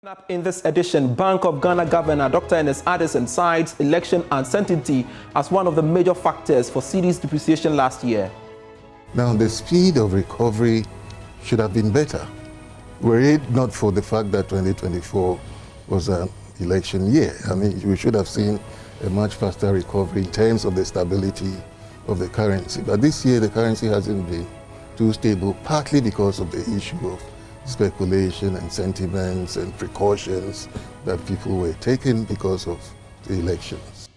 Up in this edition, Bank of Ghana Governor Dr. Ernest Addison cites election uncertainty as one of the major factors for cedi's depreciation last year. Now, the speed of recovery should have been better, were it not for the fact that 2024 was an election year. I mean, we should have seen a much faster recovery in terms of the stability of the currency. But this year, the currency hasn't been too stable, partly because of the issue of speculation and sentiments and precautions that people were taking because of the elections.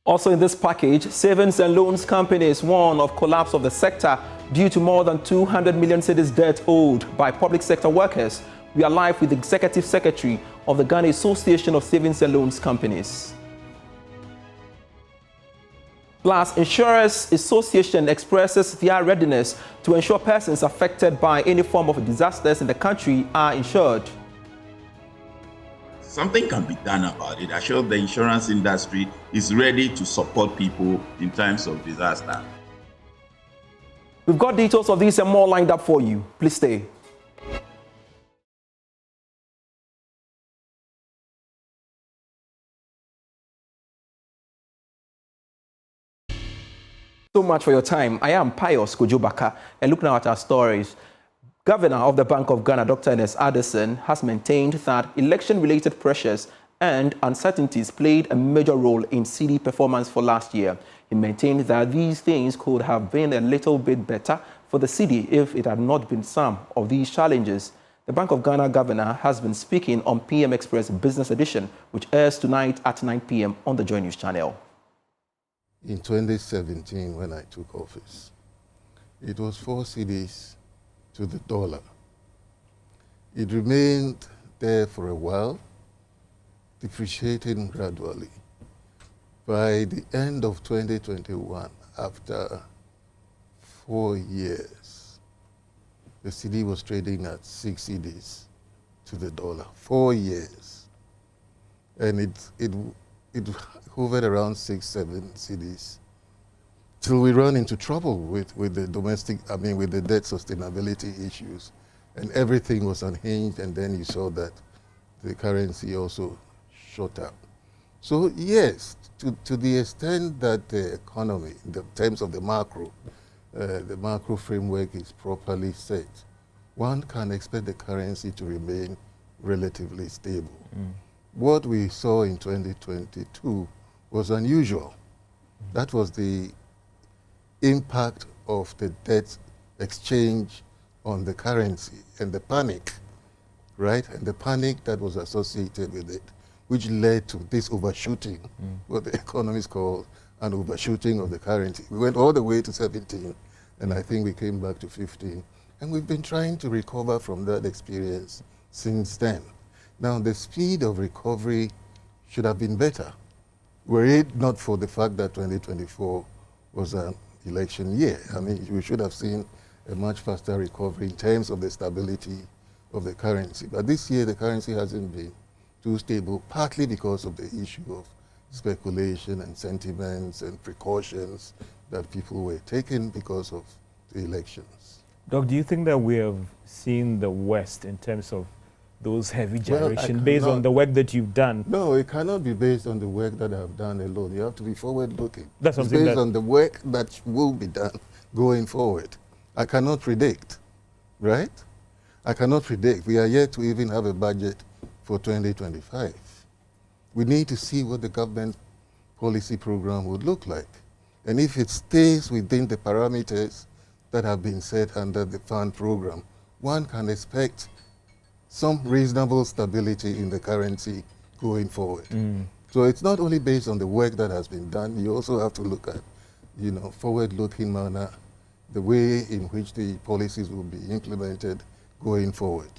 Also in this package, savings and loans companies warn of collapse of the sector due to more than 200 million cedis debt owed by public sector workers. We are live with the Executive Secretary of the Ghana Association of Savings and Loans Companies. Plus, Insurers Association expresses their readiness to ensure persons affected by any form of disasters in the country are insured. Something can be done about it. I sure the insurance industry is ready to support people in times of disaster. We've got details of these and more lined up for you. Please stay. So much for your time. I am Pius Kojobaka, and look now at our stories. Governor of the Bank of Ghana, Dr. Ernest Addison, has maintained that election-related pressures and uncertainties played a major role in cedi performance for last year. He maintained that these things could have been a little bit better for the cedi if it had not been some of these challenges. The Bank of Ghana governor has been speaking on PM Express Business Edition, which airs tonight at 9 p.m. on the Joy News channel. In 2017, when I took office, it was 4 cedis to the dollar. It remained there for a while, depreciating gradually. By the end of 2021, after 4 years, the cedi was trading at 6 cedis to the dollar. 4 years. And it hovered around 6-7 cedis till we run into trouble with the domestic, with the debt sustainability issues, and everything was unhinged, and then you saw that the currency also shot up. So yes, to the extent that the economy, in the terms of the macro framework is properly set, one can expect the currency to remain relatively stable. What we saw in 2022 was unusual. That was the impact of the debt exchange on the currency and the panic, right? And the panic that was associated with it, which led to this overshooting, what the economists call an overshooting of the currency. We went all the way to 17, and I think we came back to 15. And we've been trying to recover from that experience since then. Now, the speed of recovery should have been better, were it not for the fact that 2024 was an election year. I mean, we should have seen a much faster recovery in terms of the stability of the currency. But this year, the currency hasn't been too stable, partly because of the issue of speculation and sentiments and precautions that people were taking because of the elections. Doc, do you think that we have seen the West in terms of those heavy gyration based on the work that you've done? No, it cannot be based on the work that I've done alone. You have to be forward-looking. That's it's based on the work that will be done going forward. I cannot predict, right? I cannot predict. We are yet to even have a budget for 2025. We need to see what the government policy program would look like. And if it stays within the parameters that have been set under the fund program, one can expect some reasonable stability in the currency going forward. So it's not only based on the work that has been done, you also have to look at, forward-looking manner, the way in which the policies will be implemented going forward.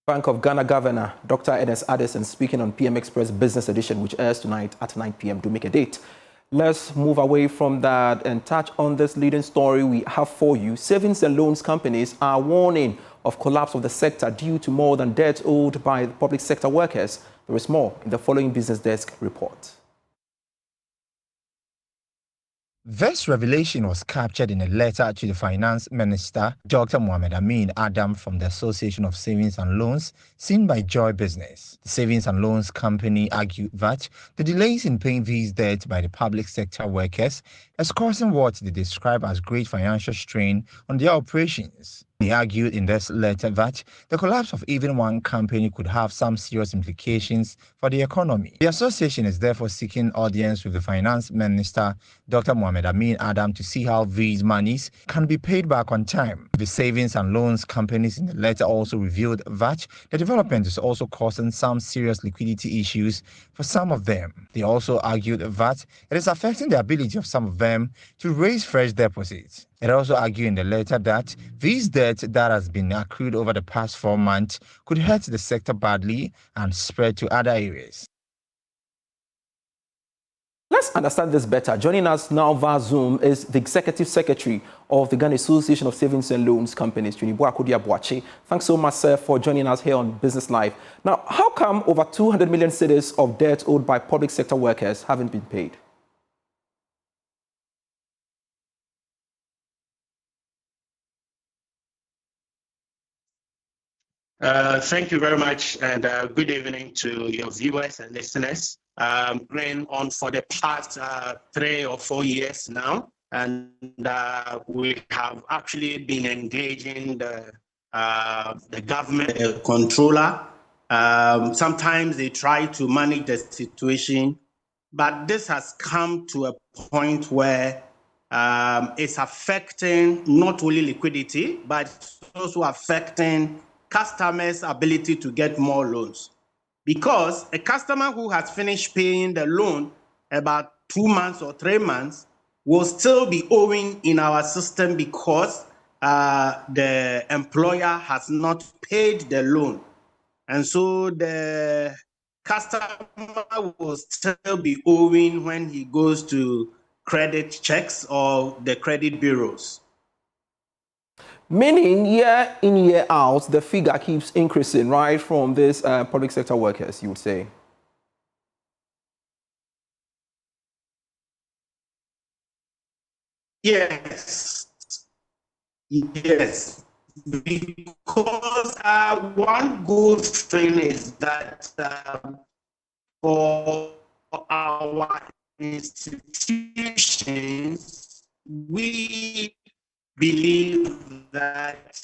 Bank of Ghana Governor Dr. Ernest Addison speaking on PM Express Business Edition, which airs tonight at 9 p.m. Do make a date. Let's move away from that and touch on this leading story we have for you. Savings and loans companies are warning of collapse of the sector due to more than debt owed by public sector workers. There is more in the following Business Desk report. This revelation was captured in a letter to the Finance Minister, Dr. Mohamed Amin Adam, from the Association of Savings and Loans, seen by Joy Business. The Savings and Loans Company argued that the delays in paying these debts by the public sector workers is causing what they describe as great financial strain on their operations. They argued in this letter that the collapse of even one company could have some serious implications for the economy. The association is therefore seeking audience with the Finance Minister, Dr. Mohamed Amin Adam, to see how these monies can be paid back on time. The savings and loans companies in the letter also revealed that the development is also causing some serious liquidity issues for some of them. They also argued that it is affecting the ability of some of them to raise fresh deposits. It also argued in the letter that these debts that has been accrued over the past 4 months could hurt the sector badly and spread to other areas. Let's understand this better. Joining us now via Zoom is the Executive Secretary of the Ghana Association of Savings and Loans Companies, Tunibua Kodiabuachi. Thanks so much, sir, for joining us here on Business Live. Now, how come over 200 million cedis of debt owed by public sector workers haven't been paid? Thank you very much, and good evening to your viewers and listeners. Going on for the past 3 or 4 years now, and we have actually been engaging the government, the controller. Sometimes they try to manage the situation, but this has come to a point where it's affecting not only liquidity, but it's also affecting customers' ability to get more loans. Because a customer who has finished paying the loan about 2 months or 3 months will still be owing in our system because the employer has not paid the loan. And so the customer will still be owing when he goes to credit checks or the credit bureaus. Meaning, year in, year out, the figure keeps increasing, right, from these public sector workers, you would say? Yes. Yes. Because one good thing is that for our institutions, we believe that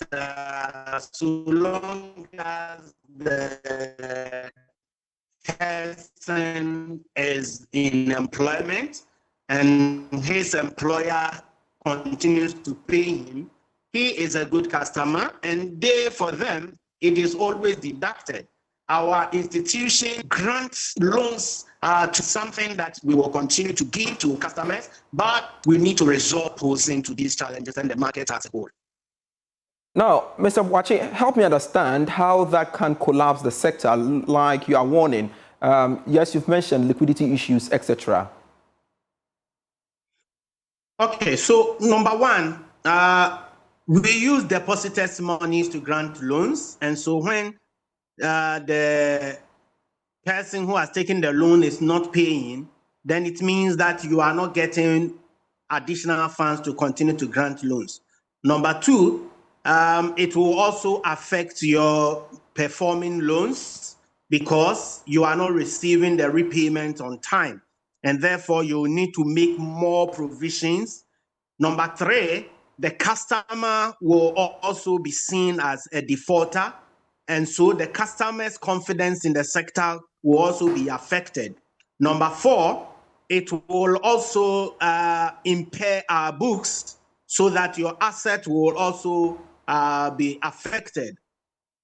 so long as the person is in employment and his employer continues to pay him, he is a good customer, and for them, it is always deducted. Our institution grants loans to something that we will continue to give to customers, but we need to resolve posing to these challenges and the market as a whole. Now, Mr. Bwachi, help me understand how that can collapse the sector like you are warning. Yes, you've mentioned liquidity issues, etc. Okay, so number one, we use depositors' monies to grant loans. And so when the person who has taken the loan is not paying, then it means that you are not getting additional funds to continue to grant loans. Number two, it will also affect your performing loans because you are not receiving the repayment on time. And therefore, you need to make more provisions. Number three, the customer will also be seen as a defaulter. And so the customer's confidence in the sector will also be affected. Number four, it will also impair our books so that your asset will also be affected.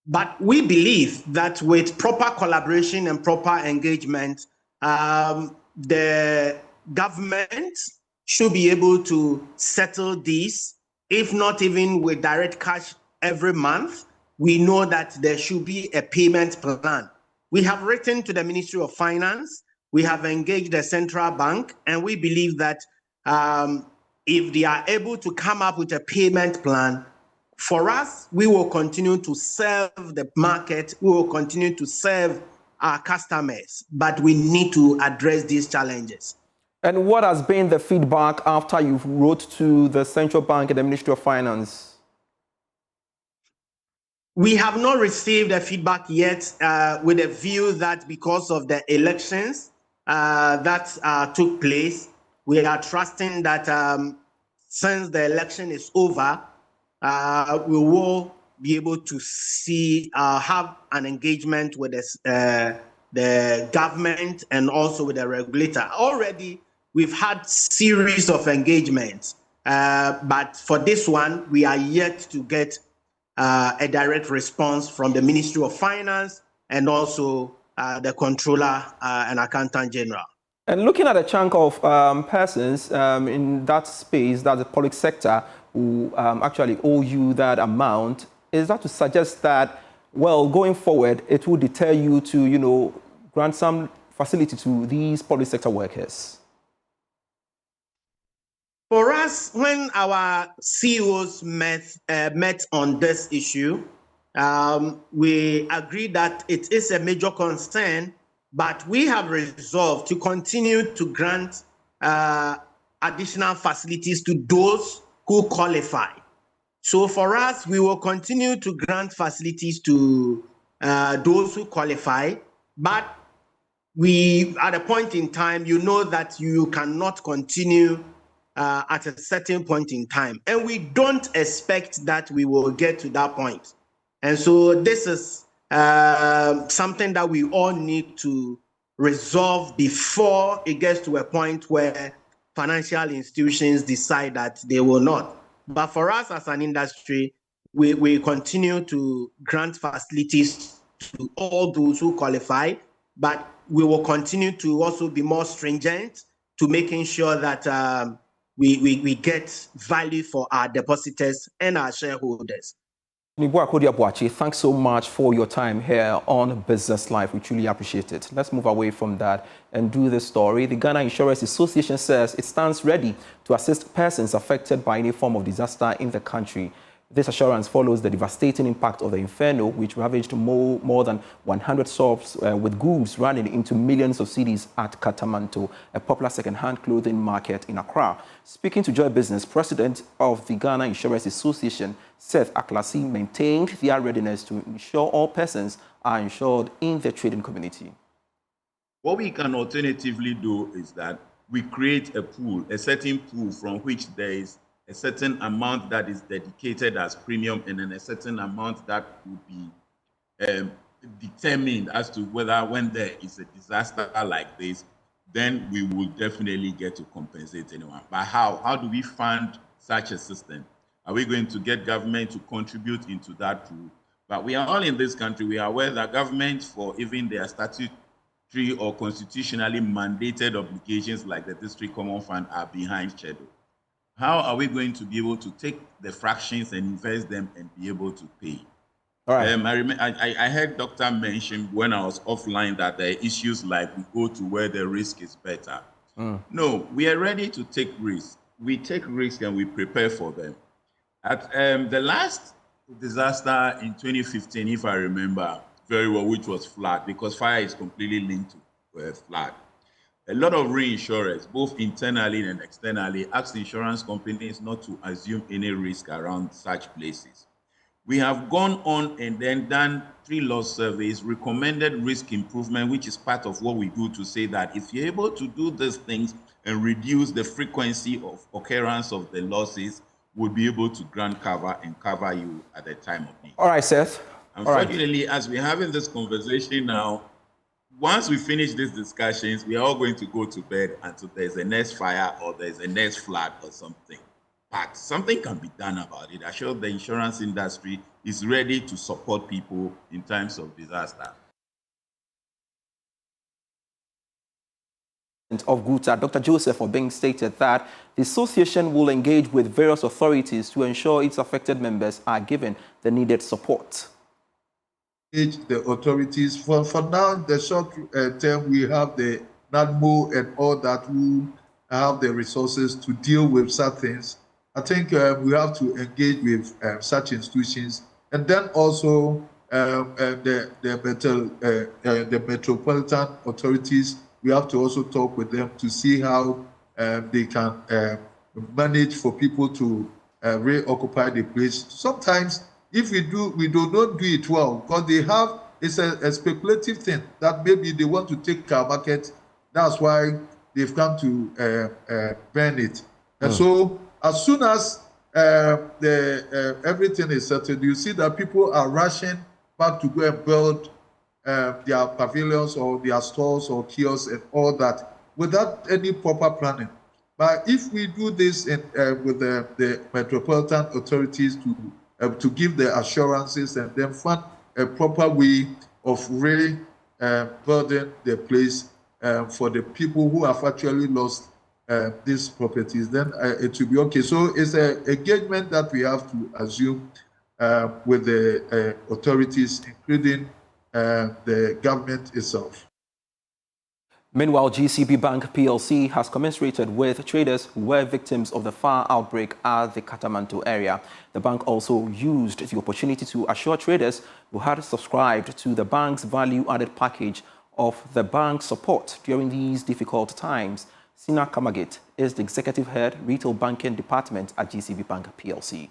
But we believe that with proper collaboration and proper engagement, the government should be able to settle these, if not even with direct cash every month. We know that there should be a payment plan. We have written to the Ministry of Finance, we have engaged the central bank, and we believe that if they are able to come up with a payment plan, for us, we will continue to serve the market, we will continue to serve our customers, but we need to address these challenges. And what has been the feedback after you wrote to the Central Bank and the Ministry of Finance? We have not received a feedback yet with a view that because of the elections that took place, we are trusting that since the election is over, we will be able to see, have an engagement with the government and also with the regulator. Already, we've had series of engagements, but for this one, we are yet to get a direct response from the Ministry of Finance and also the Controller and Accountant General. And looking at a chunk of persons in that space, that's the public sector, who actually owe you that amount, is that to suggest that, well, going forward, it will deter you to, you know, grant some facility to these public sector workers? For us, when our CEOs met on this issue, we agreed that it is a major concern, but we have resolved to continue to grant additional facilities to those who qualify. So for us, we will continue to grant facilities to those who qualify, but we, at a point in time, you know that you cannot continue at a certain point in time. And we don't expect that we will get to that point. And so this is something that we all need to resolve before it gets to a point where financial institutions decide that they will not. But for us as an industry, we continue to grant facilities to all those who qualify, but we will continue to also be more stringent to making sure that we get value for our depositors and our shareholders. Thanks so much for your time here on Business Life. We truly appreciate it. Let's move away from that and do this story. The Ghana Insurance Association says it stands ready to assist persons affected by any form of disaster in the country. This assurance follows the devastating impact of the inferno, which ravaged more than 100 shops with goods running into millions of cedis at Katamanto, a popular second-hand clothing market in Accra. Speaking to Joy Business, President of the Ghana Insurance Association, Seth Aklasi, maintained their readiness to ensure all persons are insured in the trading community. What we can alternatively do is that we create a pool, a certain pool from which there is a certain amount that is dedicated as premium, and then a certain amount that would be determined as to whether when there is a disaster like this, then we will definitely get to compensate anyone. But how? How do we fund such a system? Are we going to get government to contribute into that pool? But we are all in this country. We are aware that government, for even their statutory or constitutionally mandated obligations like the District Common Fund, are behind schedule. How are we going to be able to take the fractions and invest them and be able to pay? All right. I heard Doctor mention when I was offline that there are issues like we go to where the risk is better. No, we are ready to take risks. We take risks and we prepare for them. At the last disaster in 2015, if I remember very well, which was flood, because fire is completely linked to flood. A lot of reinsurers, both internally and externally, asked insurance companies not to assume any risk around such places. We have gone on and then done 3 loss surveys, recommended risk improvement, which is part of what we do to say that if you're able to do these things and reduce the frequency of occurrence of the losses, we'll be able to grant cover and cover you at the time of need. All right, Seth. Unfortunately, as we're having this conversation now, once we finish these discussions, we are all going to go to bed until there's a next fire or there's a next flood or something. But something can be done about it. I assure the insurance industry is ready to support people in times of disaster. Of GUTA, Dr. Joseph Obeng, stated that the association will engage with various authorities to ensure its affected members are given the needed support. The authorities. For now, the short term, we have the NADMO and all that who have the resources to deal with such things. I think we have to engage with such institutions, and then also the metropolitan authorities. We have to also talk with them to see how they can manage for people to reoccupy the place. Sometimes, if we do not do it well, because they have, it's a speculative thing that maybe they want to take our market. That's why they've come to ban it. And so, as soon as everything is settled, you see that people are rushing back to go and build their pavilions or their stores or kiosks and all that without any proper planning. But if we do this with the metropolitan authorities to give the assurances and then find a proper way of really building the place for the people who have actually lost these properties, then it will be okay. So it's an engagement that we have to assume with the authorities, including the government itself. Meanwhile, GCB Bank PLC has commiserated with traders who were victims of the fire outbreak at the Katamanto area. The bank also used the opportunity to assure traders who had subscribed to the bank's value-added package of the bank's support during these difficult times. Sina Kamagit is the executive head, retail banking department at GCB Bank PLC.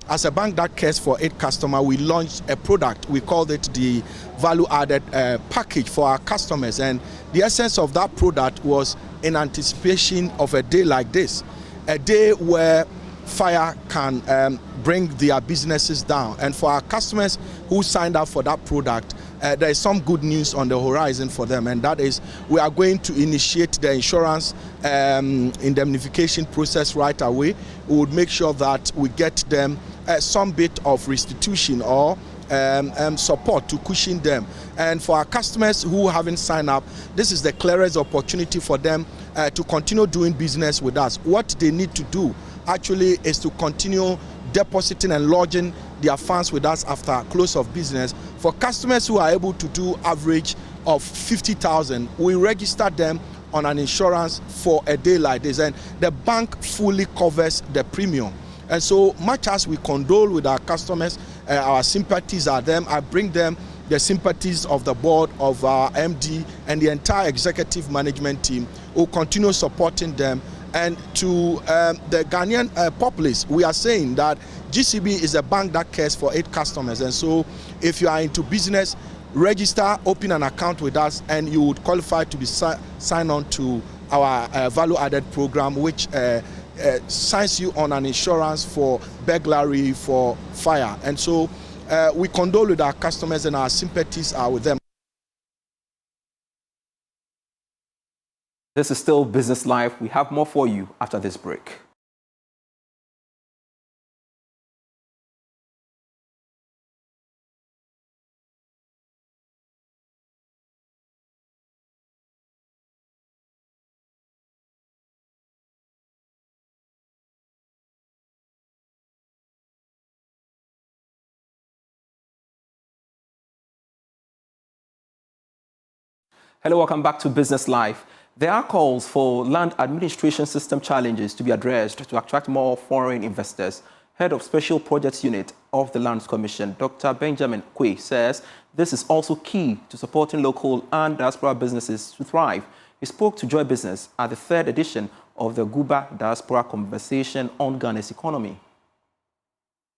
As a bank that cares for its customer, we launched a product. We called it the value-added package for our customers. And the essence of that product was in anticipation of a day like this, a day where fire can bring their businesses down. And for our customers who signed up for that product, there is some good news on the horizon for them, and that is we are going to initiate the insurance indemnification process right away. We would make sure that we get them some bit of restitution or support to cushion them. And for our customers who haven't signed up, this is the clearest opportunity for them to continue doing business with us. What they need to do actually is to continue depositing and lodging their funds with us after close of business. For customers who are able to do average of 50,000, we register them on an insurance for a day like this, and the bank fully covers the premium. And so much as we condole with our customers, our sympathies are them. I bring them the sympathies of the board, of our MD, and the entire executive management team who continue supporting them. And to the Ghanaian populace, we are saying that GCB is a bank that cares for its customers. And so if you are into business, register, open an account with us, and you would qualify to be signed on to our value-added program, which signs you on an insurance for burglary, for fire. And so we condole with our customers, and our sympathies are with them. This is still Business Live. We have more for you after this break. Hello, welcome back to Business Live. There are calls for land administration system challenges to be addressed to attract more foreign investors. Head of Special Projects Unit of the Lands Commission, Dr. Benjamin Kwe, says this is also key to supporting local and diaspora businesses to thrive. He spoke to Joy Business at the third edition of the GUTA Diaspora Conversation on Ghana's economy.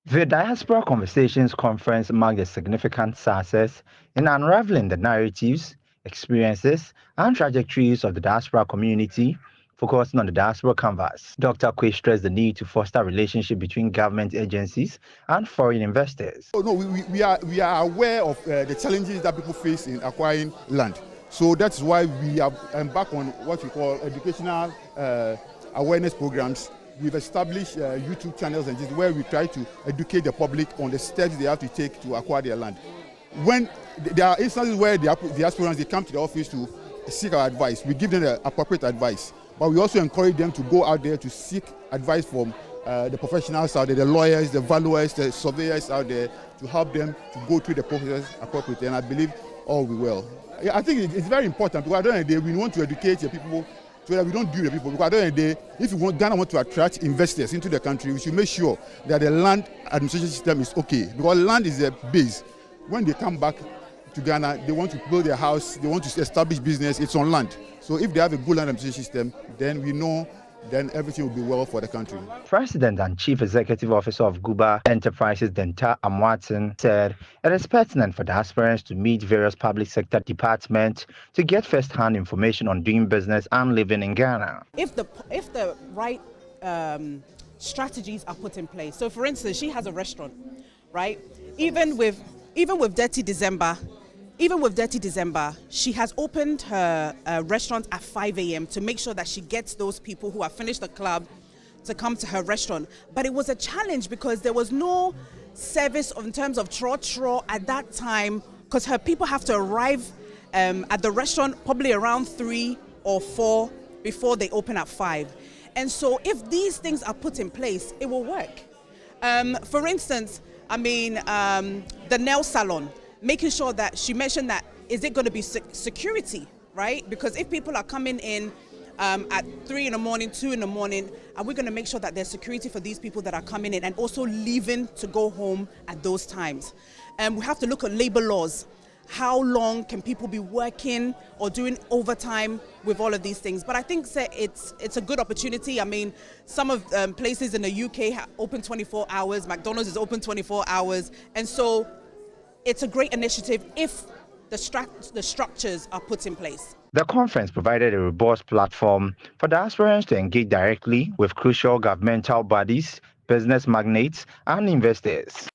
The Diaspora Conversations Conference marked a significant success in unraveling the narratives, experiences, and trajectories of the diaspora community, focusing on the diaspora canvas. Dr. Kwe stressed the need to foster relationship between government agencies and foreign investors. Oh, no, we are aware of the challenges that people face in acquiring land. So that's why we have embarked on what we call educational awareness programs. We've established YouTube channels and this where we try to educate the public on the steps they have to take to acquire their land. When there are instances where the aspirants they come to the office to seek our advice, we give them the appropriate advice. But we also encourage them to go out there to seek advice from the professionals out there, the lawyers, the valuers, the surveyors out there, to help them to go through the process appropriately. And I believe all will be well. I think it's very important because at the end of the day, we want to educate the people so that we don't do the people. Because at the end of the day, if Ghana wants to attract investors into the country, we should make sure that the land administration system is okay. Because land is a base. When they come back, to Ghana, they want to build their house, they want to establish business, it's on land. So if they have a good land administration system, then we know then everything will be well for the country. President and Chief Executive Officer of GUTA Enterprises, Denta Amwatson, said it is pertinent for the aspirants to meet various public sector departments to get first-hand information on doing business and living in Ghana. If the right strategies are put in place, so for instance, she has a restaurant, right? Even with Dirty December, she has opened her restaurant at 5 a.m. to make sure that she gets those people who have finished the club to come to her restaurant. But it was a challenge because there was no service in terms of tro at that time, because her people have to arrive at the restaurant probably around 3 or 4 before they open at 5. And so if these things are put in place, it will work. For instance, I mean, the nail salon, making sure that she mentioned that, is it going to be security, right? Because if people are coming in at 3 in the morning, 2 in the morning, are we going to make sure that there's security for these people that are coming in and also leaving to go home at those times? We have to look at labor laws. How long can people be working or doing overtime with all of these things? But I think it's a good opportunity. I mean, some of places in the UK open 24 hours. McDonald's is open 24 hours. And so it's a great initiative if the structures are put in place. The conference provided a robust platform for the aspirants to engage directly with crucial governmental bodies, business magnates, and investors.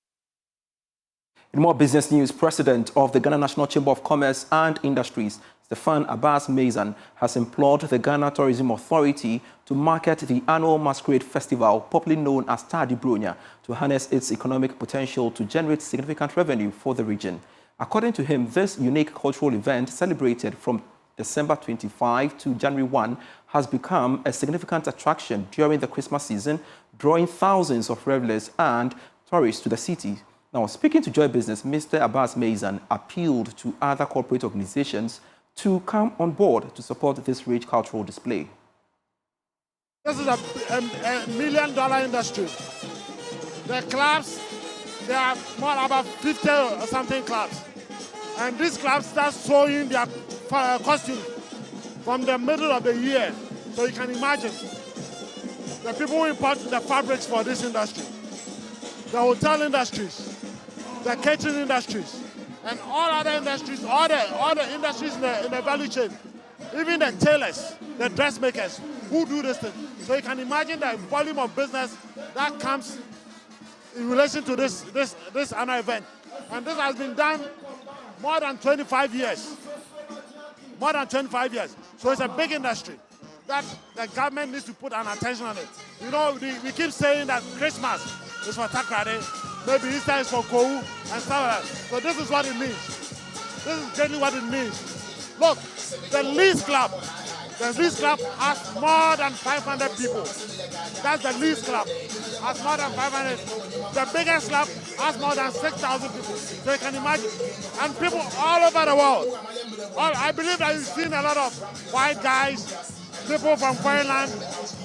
In more business news, President of the Ghana National Chamber of Commerce and Industries, Stefan Abbas Mazan, has implored the Ghana Tourism Authority to market the annual Masquerade Festival, popularly known as Tardi Bronya, to harness its economic potential to generate significant revenue for the region. According to him, this unique cultural event, celebrated from December 25 to January 1, has become a significant attraction during the Christmas season, drawing thousands of revelers and tourists to the city. Now, speaking to Joy Business, Mr. Abbas Mazan appealed to other corporate organizations to come on board to support this rich cultural display. This is a $1 million industry. The clubs, there are more about 50 or something clubs. And these clubs start sewing their costumes from the middle of the year. So you can imagine the people who import the fabrics for this industry, the hotel industries, the catering industries, and all other industries, all the industries in the value chain, even the tailors, the dressmakers who do this thing. So you can imagine the volume of business that comes in relation to this annual event. And this has been done more than 25 years. More than 25 years. So it's a big industry that the government needs to put an attention on it. You know, we keep saying that Christmas is for Takrade, maybe Easter is for Kou, and stuff like that. So this is what it means. This is generally what it means. Look, the least club has more than 500 people. That's the least club, has more than 500. The biggest club has more than 6,000 people. So you can imagine. And people all over the world. I believe that you've seen a lot of white guys, people from foreign land,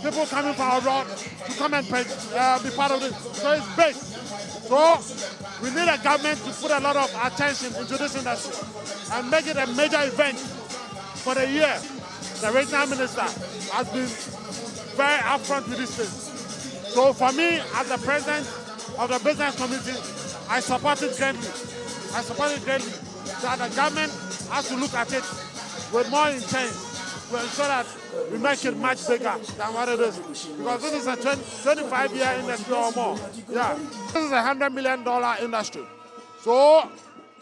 people coming from abroad to come and be part of this. So it's big. So we need a government to put a lot of attention into this industry and make it a major event for the year. The regional minister has been very upfront with this thing. So for me, as the president of the business committee, I support it greatly. I support it greatly that the government has to look at it with more intent to ensure that we make it much bigger than what it is. Because this is a 25-year industry or more. Yeah. This is a $100 million industry. So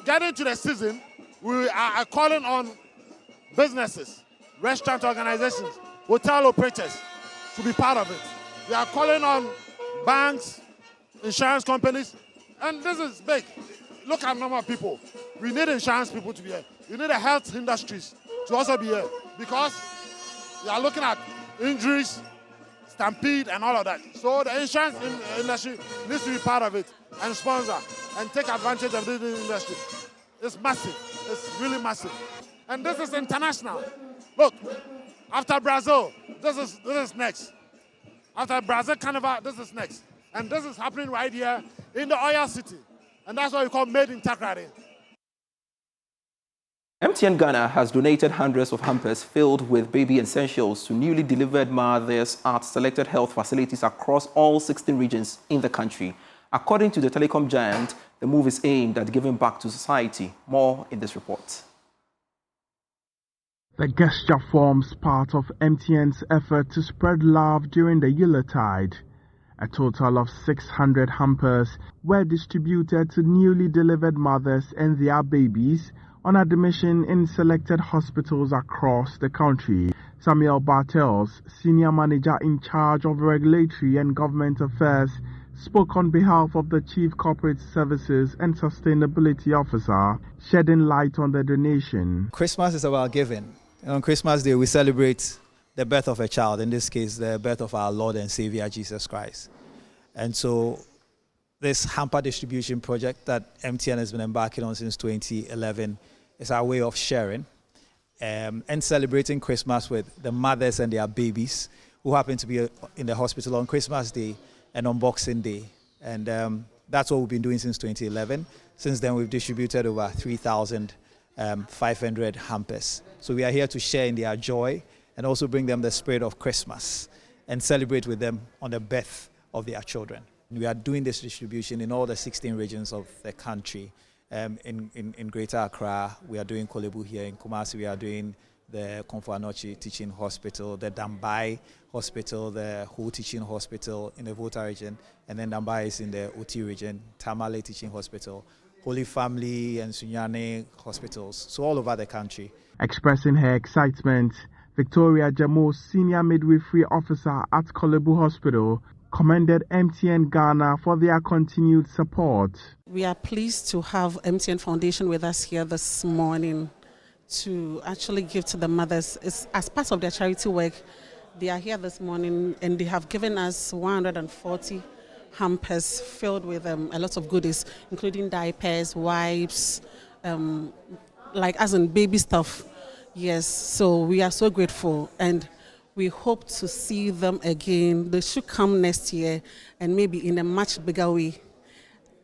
getting to the season, we are calling on businesses, restaurant organizations, hotel operators to be part of it. We are calling on banks, insurance companies, and this is big. Look at the number of people. We need insurance people to be here. We need the health industries to also be here because we are looking at injuries, stampede, and all of that. So the insurance industry needs to be part of it and sponsor and take advantage of this industry. It's massive. It's really massive. And this is international. Look, after Brazil, this is next. After Brazil Carnival, this is next. And this is happening right here in the oil city. And that's what we call Made in Takrade. MTN Ghana has donated hundreds of hampers filled with baby essentials to newly delivered mothers at selected health facilities across all 16 regions in the country. According to the telecom giant, the move is aimed at giving back to society. More in this report. The gesture forms part of MTN's effort to spread love during the Yuletide. A total of 600 hampers were distributed to newly delivered mothers and their babies on admission in selected hospitals across the country. Samuel Bartels, senior manager in charge of regulatory and government affairs, spoke on behalf of the Chief Corporate Services and Sustainability Officer, shedding light on the donation. Christmas is about giving. On Christmas Day, we celebrate the birth of a child, in this case, the birth of our Lord and Savior, Jesus Christ. And so this hamper distribution project that MTN has been embarking on since 2011 is our way of sharing and celebrating Christmas with the mothers and their babies who happen to be in the hospital on Christmas Day and on Boxing Day. And that's what we've been doing since 2011. Since then, we've distributed over 3,500 hampers. So we are here to share in their joy and also bring them the spirit of Christmas and celebrate with them on the birth of their children. We are doing this distribution in all the 16 regions of the country. In Greater Accra, we are doing Kolebu here. In Kumasi, we are doing the Komfo-Anokye Teaching Hospital, the Dambai Hospital, the Ho Teaching Hospital in the Volta region, and then Dambai is in the Oti region, Tamale Teaching Hospital, Holy Family and Sunyane hospitals, so all over the country. Expressing her excitement, Victoria Jamo, senior midwifery officer at Kolebu Hospital, commended MTN Ghana for their continued support. We are pleased to have MTN Foundation with us here this morning to actually give to the mothers. As part of their charity work, they are here this morning and they have given us 140 hampers filled with a lot of goodies, including diapers, wipes, like as in baby stuff. Yes, so we are so grateful and we hope to see them again. They should come next year and maybe in a much bigger way.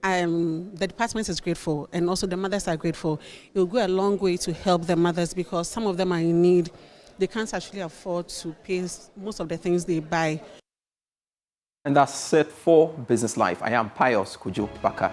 The department is grateful and also the mothers are grateful. It will go a long way to help the mothers because some of them are in need. They can't actually afford to pay most of the things they buy. And that's it for Business Life. I am Pius Kujo Baka.